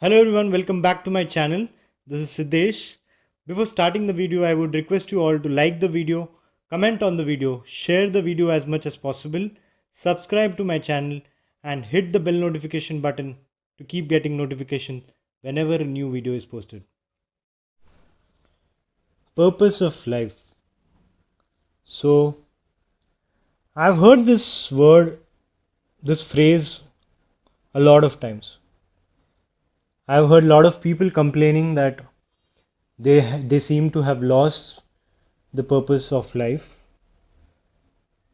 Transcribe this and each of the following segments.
Hello everyone, welcome back to my channel. This is Siddesh. Before starting the video, I would request you all to like the video, comment on the video, share the video as much as possible, subscribe to my channel and hit the bell notification button to keep getting notification whenever a new video is posted. Purpose of life. So, I've heard this phrase a lot of times. I've heard a lot of people complaining that they seem to have lost the purpose of life.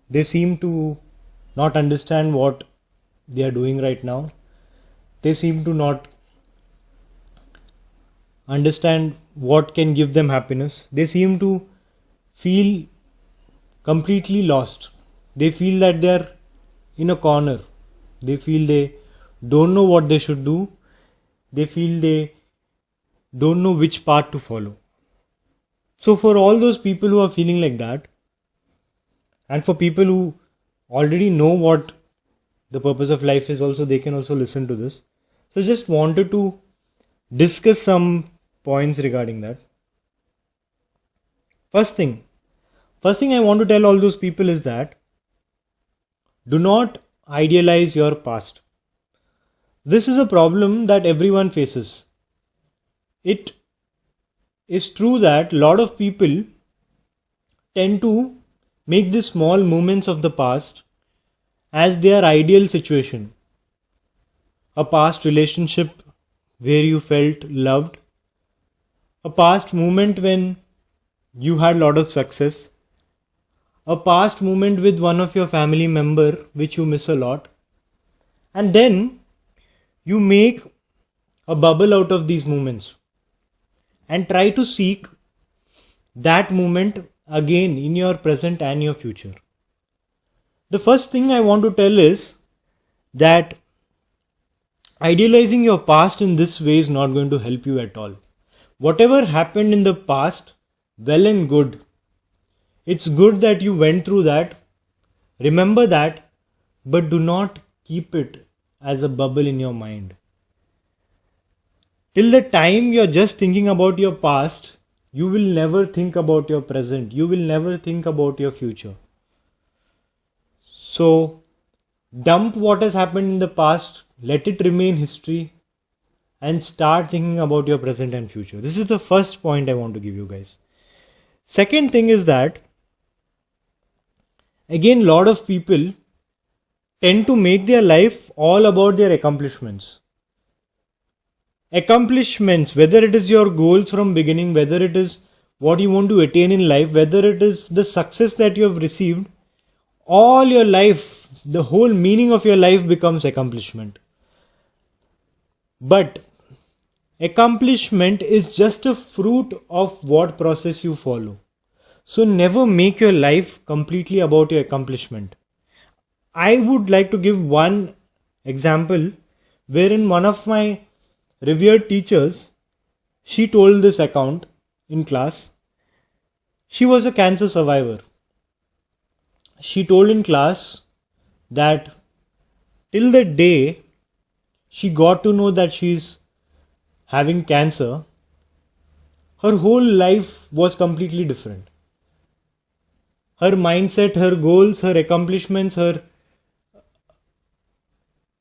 They seem to not understand what they are doing right now. They seem to not understand what can give them happiness. They seem to feel completely lost. They feel that they are in a corner. They feel they don't know what they should do. They feel they don't know which path to follow. So for all those people who are feeling like that, and for people who already know what the purpose of life is also, they can also listen to this. So just wanted to discuss some points regarding that. First thing I want to tell all those people is that do not idealize your past. This is a problem that everyone faces. It is true that a lot of people tend to make the small moments of the past as their ideal situation. A past relationship where you felt loved. A past moment when you had a lot of success. A past moment with one of your family member which you miss a lot. And then you make a bubble out of these moments and try to seek that moment again in your present and your future. The first thing I want to tell is that idealizing your past in this way is not going to help you at all. Whatever happened in the past, well and good. It's good that you went through that. Remember that, but do not keep it as a bubble in your mind. Till the time you're just thinking about your past, you will never think about your present. You will never think about your future. So, dump what has happened in the past, let it remain history, and start thinking about your present and future. This is the first point I want to give you guys. Second thing is that, again, a lot of people tend to make their life all about their accomplishments. Accomplishments, whether it is your goals from beginning, whether it is what you want to attain in life, whether it is the success that you have received, all your life, the whole meaning of your life becomes accomplishment. But accomplishment is just a fruit of what process you follow. So never make your life completely about your accomplishment. I would like to give one example wherein one of my revered teachers, she told this account in class. She was a cancer survivor. She told in class that till the day she got to know that she's having cancer, her whole life was completely different. Her mindset, her goals, her accomplishments, her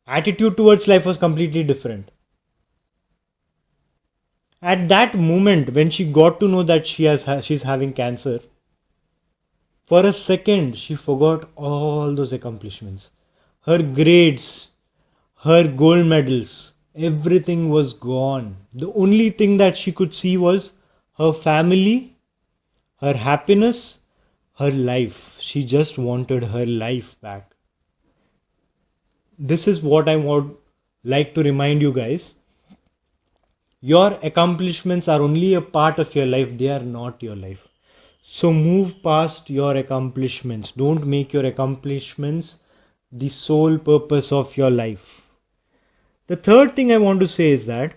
attitude towards life was completely different. At that moment when she got to know that she's having cancer, for a second she forgot all those accomplishments. Her grades, her gold medals, everything was gone. The only thing that she could see was her family, her happiness, her life. She just wanted her life back. This is what I would like to remind you guys. Your accomplishments are only a part of your life. They are not your life. So move past your accomplishments. Don't make your accomplishments the sole purpose of your life. The third thing I want to say is that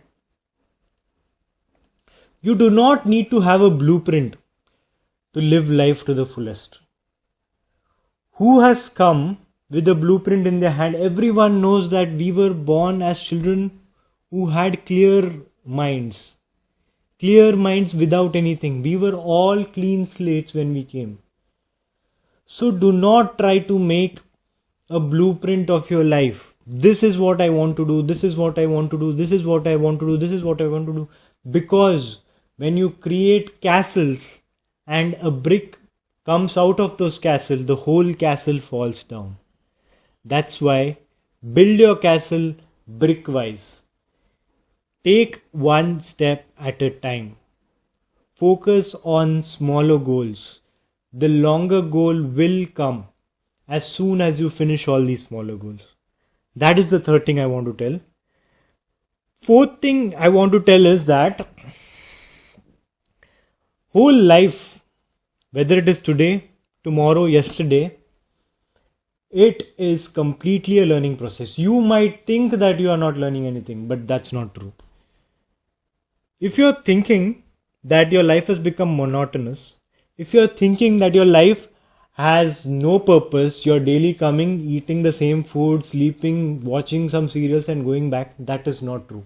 you do not need to have a blueprint to live life to the fullest. Who has come with a blueprint in their hand? Everyone knows that we were born as children who had clear minds. Clear minds without anything. We were all clean slates when we came. So do not try to make a blueprint of your life. This is what I want to do. This is what I want to do. This is what I want to do. This is what I want to do. Because when you create castles and a brick comes out of those castles, the whole castle falls down. That's why build your castle brick wise. Take one step at a time. Focus on smaller goals. The longer goal will come as soon as you finish all these smaller goals. That is the third thing I want to tell. Fourth thing I want to tell is that whole life, whether it is today, tomorrow, yesterday, it is completely a learning process. You might think that you are not learning anything, but that's not true. If you're thinking that your life has become monotonous, if you're thinking that your life has no purpose, you're daily coming, eating the same food, sleeping, watching some serials and going back, that is not true.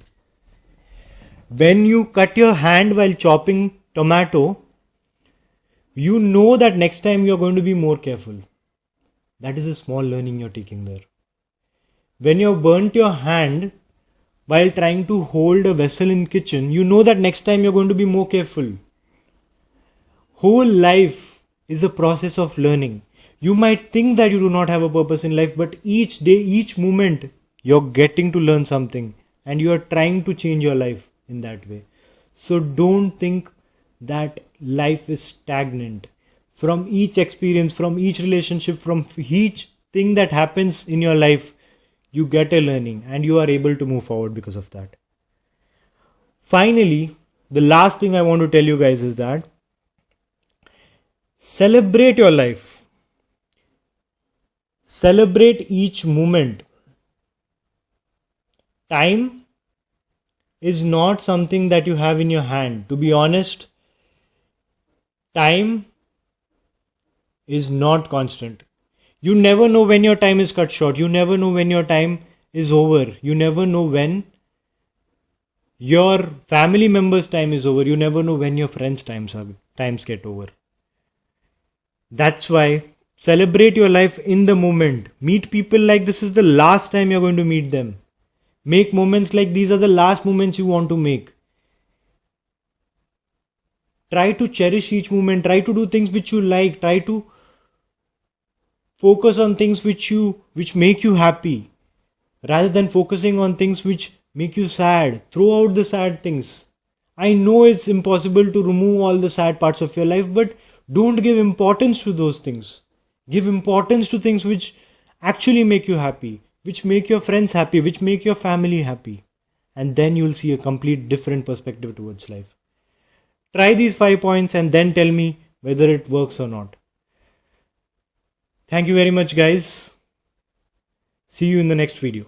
When you cut your hand while chopping tomato, you know that next time you're going to be more careful. That is a small learning you're taking there. When you burnt your hand while trying to hold a vessel in kitchen, you know that next time you're going to be more careful. Whole life is a process of learning. You might think that you do not have a purpose in life, but each day, each moment, you're getting to learn something and you are trying to change your life in that way. So don't think that life is stagnant. From each experience, from each relationship, from each thing that happens in your life, you get a learning and you are able to move forward because of that. Finally, the last thing I want to tell you guys is that celebrate your life. Celebrate each moment. Time is not something that you have in your hand. To be honest, time is not constant. You never know when your time is cut short. You never know when your time is over. You never know when your family members' time is over. You never know when your friends' times get over. That's why celebrate your life in the moment. Meet people like this is the last time you're going to meet them. Make moments like these are the last moments you want to make. Try to cherish each moment. Try to do things which you like. Try to focus on things which make you happy rather than focusing on things which make you sad. Throw out the sad things. I know it's impossible to remove all the sad parts of your life, but don't give importance to those things. Give importance to things which actually make you happy, which make your friends happy, which make your family happy. And then you'll see a complete different perspective towards life. Try these 5 points and then tell me whether it works or not. Thank you very much, guys. See you in the next video.